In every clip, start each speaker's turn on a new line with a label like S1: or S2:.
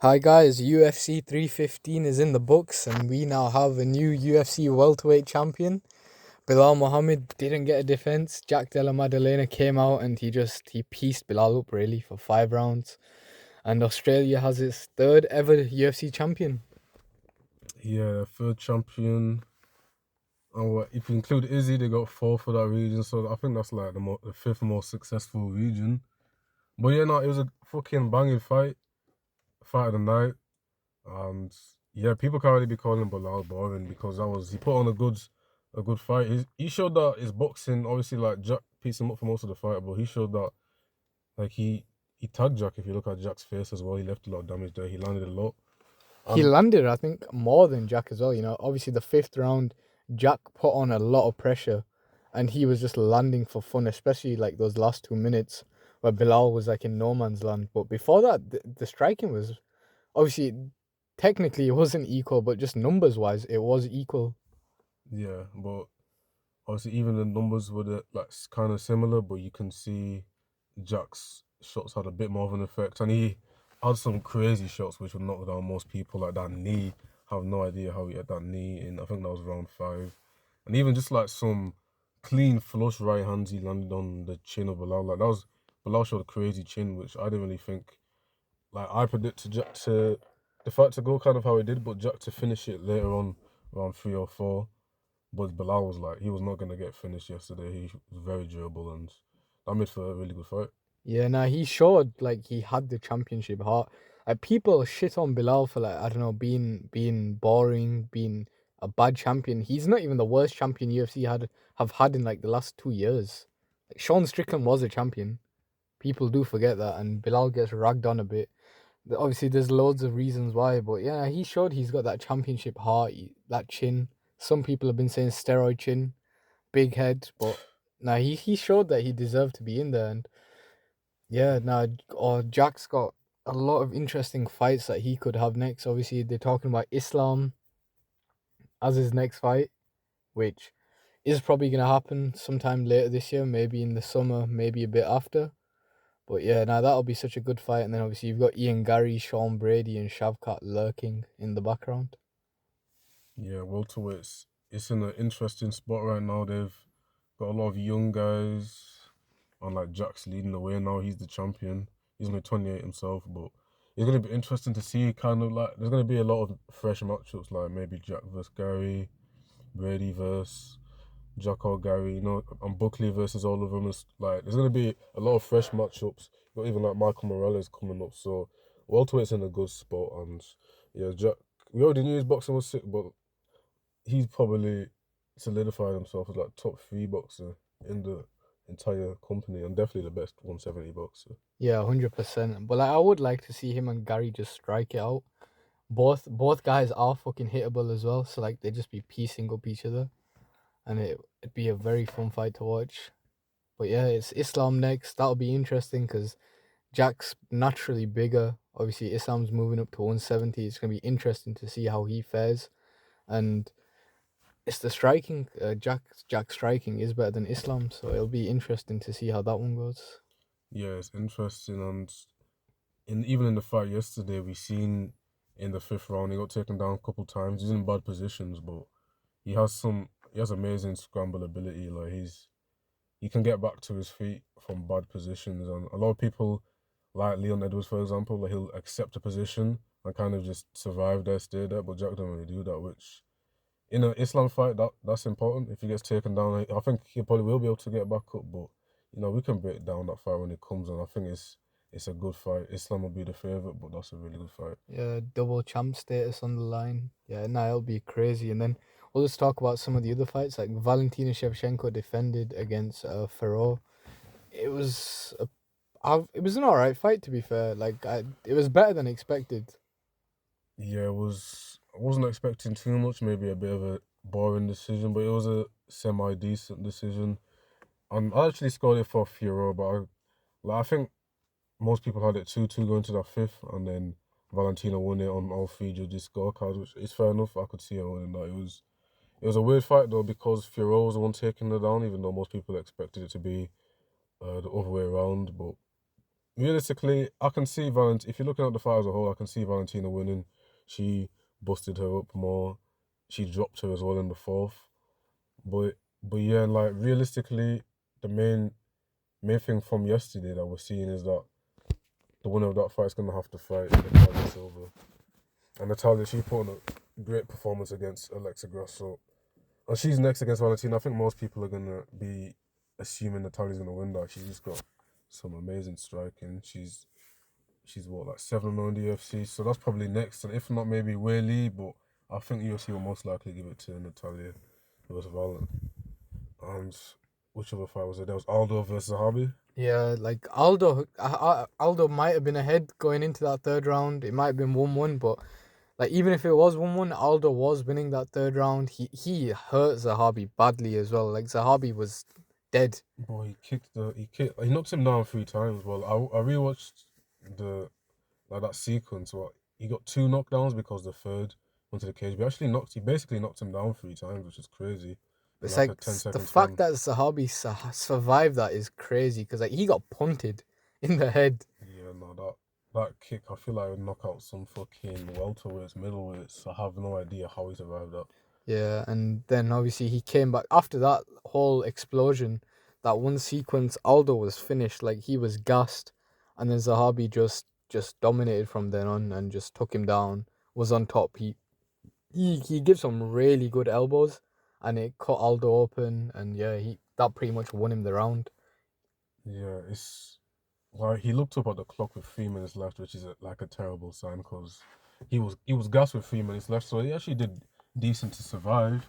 S1: Hi guys, UFC 315 is in the books and we now have a new UFC welterweight champion. Bilal Muhammad didn't get a defense. Jack Della Maddalena came out and he pieced Bilal up really for 5 rounds. And Australia has its third ever UFC champion.
S2: Yeah, third champion. And if you include Izzy, they got four for that region. So I think that's like the fifth most successful region. But yeah, no, it was a fucking banging fight of the night. And yeah, people can't really be calling Bilal boring because he put on a good fight. He showed that his boxing, obviously, like Jack pieced him up for most of the fight, but he showed that like he tagged Jack. If you look at Jack's face as well, he left a lot of damage there. He landed a lot.
S1: He
S2: And
S1: landed, I think, more than Jack as well. Obviously the fifth round, Jack put on a lot of pressure and he was just landing for fun, especially like those last 2 minutes where Bilal was like in no man's land. But before that, the striking was obviously technically it wasn't equal, but just numbers wise, it was equal.
S2: yeah, but obviously even the numbers were like kind of similar, but you can see Jack's shots had a bit more of an effect, and he had some crazy shots which would knock down most people. Like that knee, I have no idea how he had that knee in. I think that was round five, and even just like some clean flush right hands he landed on the chin of Bilal. Like that was Bilal showed a crazy chin, which I didn't really think. Like I predicted Jack to the fight to go kind of how it did, but Jack to finish it later on around three or four. But Bilal was like, he was not going to get finished yesterday. He was very durable and that made for a really good fight.
S1: Yeah, nah, he showed like he had the championship heart. Like people shit on Bilal for like I don't know being boring, being a bad champion. He's not even the worst champion UFC have had in like the last 2 years. Like Sean Strickland was a champion. People do forget that, and Bilal gets ragged on a bit. Obviously, there's loads of reasons why, but yeah, he showed he's got that championship heart, that chin. Some people have been saying steroid chin, big head, but nah, he showed that he deserved to be in there. And yeah, nah, or Jack's got a lot of interesting fights that he could have next. Obviously, they're talking about Islam as his next fight, which is probably gonna happen sometime later this year, maybe in the summer, maybe a bit after. But yeah, now that'll be such a good fight. And then obviously you've got Ian Gary, Sean Brady, and Shavkat lurking in the background.
S2: Yeah, welterweights, it's in an interesting spot right now. They've got a lot of young guys, and like Jack's leading the way now. He's the champion. He's only 28 himself, but it's going to be interesting to see kind of like, there's going to be a lot of fresh matchups, like maybe Jack versus Gary, Brady versus Jack or Gary, and Buckley versus all of them. Is like there's gonna be a lot of fresh matchups. Not even like Michael Morales coming up, so welterweight's in a good spot. And yeah, Jack. We already knew his boxing was sick, but he's probably solidified himself as like top three boxer in the entire company, and definitely the best 170 boxer.
S1: Yeah, 100%. But like, I would like to see him and Gary just strike it out. Both guys are fucking hittable as well, so like they just be piecing up each other, and it'd be a very fun fight to watch. But yeah, it's Islam next. That'll be interesting because Jack's naturally bigger. Obviously, Islam's moving up to 170. It's gonna be interesting to see how he fares, and it's the striking. Jack striking is better than Islam, so it'll be interesting to see how that one goes.
S2: Yeah, it's interesting, and even in the fight yesterday, we seen in the fifth round he got taken down a couple times. He's in bad positions, but he has amazing scramble ability. Like he can get back to his feet from bad positions, and a lot of people like Leon Edwards, for example, like he'll accept a position and kind of just survive there, stay there. But Jack don't really do that, which in an Islam fight that's important. If he gets taken down, I think he probably will be able to get back up. But we can break down that fight when it comes, and I think it's a good fight. Islam will be the favorite, but that's a really good fight.
S1: Yeah, double champ status on the line. Yeah, nah, it'll be crazy. And then we'll just talk about some of the other fights. Like Valentina Shevchenko defended against Ferro. It was it was an alright fight to be fair. It was better than expected.
S2: Yeah, I wasn't expecting too much. Maybe a bit of a boring decision, but it was a semi decent decision. And I actually scored it for Fiora, but I think most people had it 2-2 going to the fifth, and then Valentina won it on all three judges' scorecards, which is fair enough. I could see her winning that. It was a weird fight though because Fiora was the one taking her down, even though most people expected it to be the other way around. But realistically, I can see Valent. If you're looking at the fight as a whole, I can see Valentina winning. She busted her up more. She dropped her as well in the fourth. But yeah, like realistically, the main thing from yesterday that we're seeing is that the winner of that fight is gonna have to fight Natalia Silva. And Natalia, she put on a great performance against Alexa Grasso. And she's next against Valentina. I think most people are gonna be assuming Natalia's gonna win that. She's just got some amazing striking. She's what, like 7-0 in the UFC, so that's probably next. And if not, maybe Weili, but I think UFC will most likely give it to Natalia versus Valent. And which other fight was it? There was Aldo versus Zahabi.
S1: Yeah, like Aldo might have been ahead going into that third round. It might have been 1-1, but like even if it was 1-1, Aldo was winning that third round. He hurt Zahabi badly as well. Like Zahabi was dead.
S2: Boy, he knocked him down 3 times. Well, I rewatched the like that sequence. Well, he got 2 knockdowns because the third went to the cage. He basically knocked him down 3 times, which is crazy in
S1: It's
S2: like
S1: like
S2: a 10
S1: the
S2: second
S1: fact
S2: span.
S1: that Zahabi survived that is crazy because like he got punted in the head.
S2: Yeah, no, that kick, I feel like it would knock out some fucking welterweights, middleweights. I have no idea how he survived that.
S1: Yeah, and then obviously he came back after that whole explosion. That one sequence, Aldo was finished. Like he was gassed, and then Zahabi just dominated from then on and just took him down. Was on top. He gives some really good elbows, and it cut Aldo open. And yeah, he that pretty much won him the round.
S2: Yeah, it's like he looked up at the clock with 3 minutes left, which is like a terrible sign because he was gassed with 3 minutes left, so he actually did decent to survive.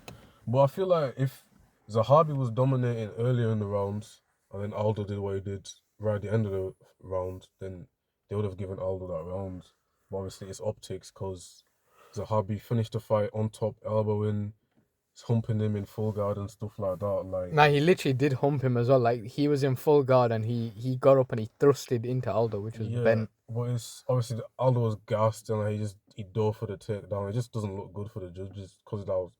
S2: But I feel like if Zahabi was dominating earlier in the rounds and then Aldo did what he did right at the end of the round, then they would have given Aldo that round. But obviously, it's optics because Zahabi finished the fight on top, elbowing, humping him in full guard and stuff like that. Like,
S1: Now he literally did hump him as well. Like he was in full guard and he got up and he thrusted into Aldo, which was
S2: yeah,
S1: bent.
S2: but it's obviously Aldo was gassed and he dove for the takedown. It just doesn't look good for the judges because that was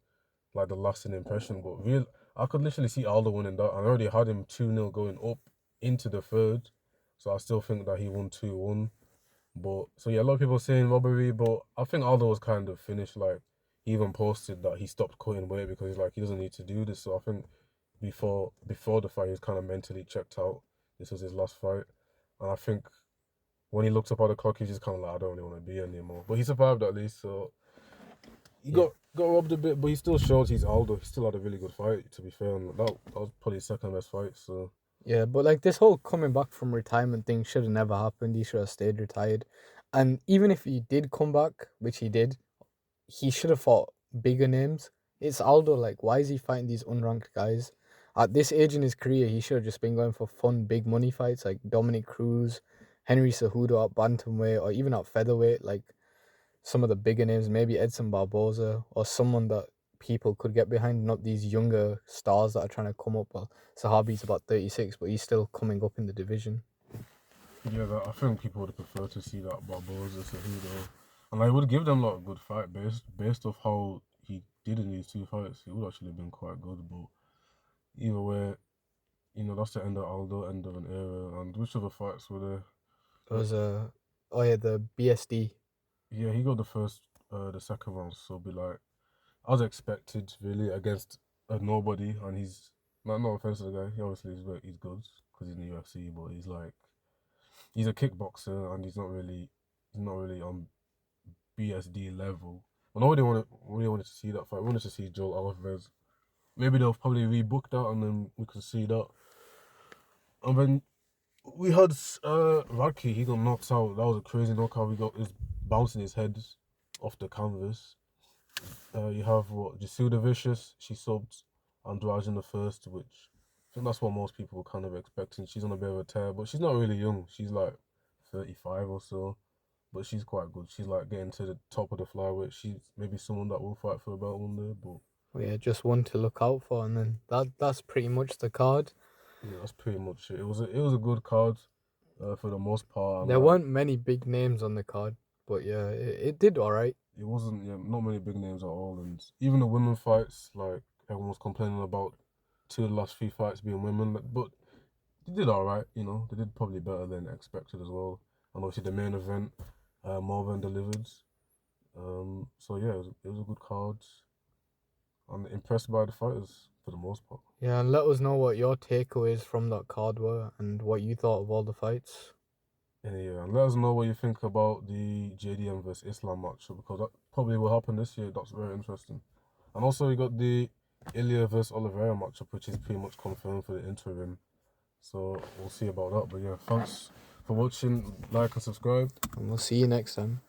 S2: like the lasting impression. But I could literally see Aldo winning that. I already had him 2-0 going up into the third, so I still think that he won 2-1. But so yeah, a lot of people saying robbery, but I think Aldo was kind of finished. Like he even posted that he stopped cutting weight because he's like he doesn't need to do this. So I think before the fight, he was kind of mentally checked out. This was his last fight, and I think when he looked up at the clock, he's just kind of like, I don't really want to be here anymore. But he survived at least, so he
S1: Yeah.
S2: got robbed a bit, but he still shows he's Aldo. He still had a really good fight, to be fair, and that was probably his second best fight. So
S1: Yeah, but like this whole coming back from retirement thing should have never happened. He should have stayed retired. And even if he did come back, which he did, he should have fought bigger names. It's Aldo, like, why is he fighting these unranked guys? At this age in his career, he should have just been going for fun, big money fights like Dominic Cruz, Henry Cejudo at bantamweight, or even at featherweight, like some of the bigger names, maybe Edson Barboza, or someone that people could get behind, not these younger stars that are trying to come up. Well, Sahabi's about 36, but he's still coming up in the division.
S2: yeah, I think people would prefer to see that Barboza, Cejudo, and I would give them like a good fight based off how he did in these 2 fights. It would actually have been quite good, but either way, that's the end of Aldo, end of an era. And which other fights were there?
S1: It was oh yeah, the BSD.
S2: Yeah, he got the second round, so be like, as expected, really, against a nobody, and he's like, no offense to the guy, he obviously he's good because he's in the UFC, but he's a kickboxer and he's not really on BSD level. But nobody really wanted to see that fight. We wanted to see Joel Alvarez. Maybe they'll probably rebook that, and then we can see that. And then we had Radke. He got knocked out. That was a crazy knockout. We got his bouncing his head off the canvas. You have what Jasuda Vicious. She subbed Andrade in the first, which I think that's what most people were kind of expecting. She's on a bit of a tear, but she's not really young. She's like 35 or so, but she's quite good. She's like getting to the top of the flyweight. She's maybe someone that will fight for a belt one day, but
S1: Well, yeah, just one to look out for, and then that's pretty much the card.
S2: yeah, that's pretty much it. It was a good card, for the most part, and
S1: There
S2: like
S1: weren't many big names on the card, but yeah, it did all right.
S2: it wasn't, yeah, not many big names at all, and even the women fights, like everyone was complaining about 2 of the last 3 fights being women, but They did all right, you know. They did probably better than expected as well. And obviously the main event, more than delivered. So yeah, it was a good card. I'm impressed by the fighters for the most part.
S1: Yeah, and let us know what your takeaways from that card were and what you thought of all the fights.
S2: And let us know what you think about the JDM versus Islam match because that probably will happen this year. That's very interesting. And also you got the Ilya versus Oliveira matchup, which is pretty much confirmed for the interim. So we'll see about that. But yeah, thanks for watching. Like and subscribe.
S1: And we'll see you next time.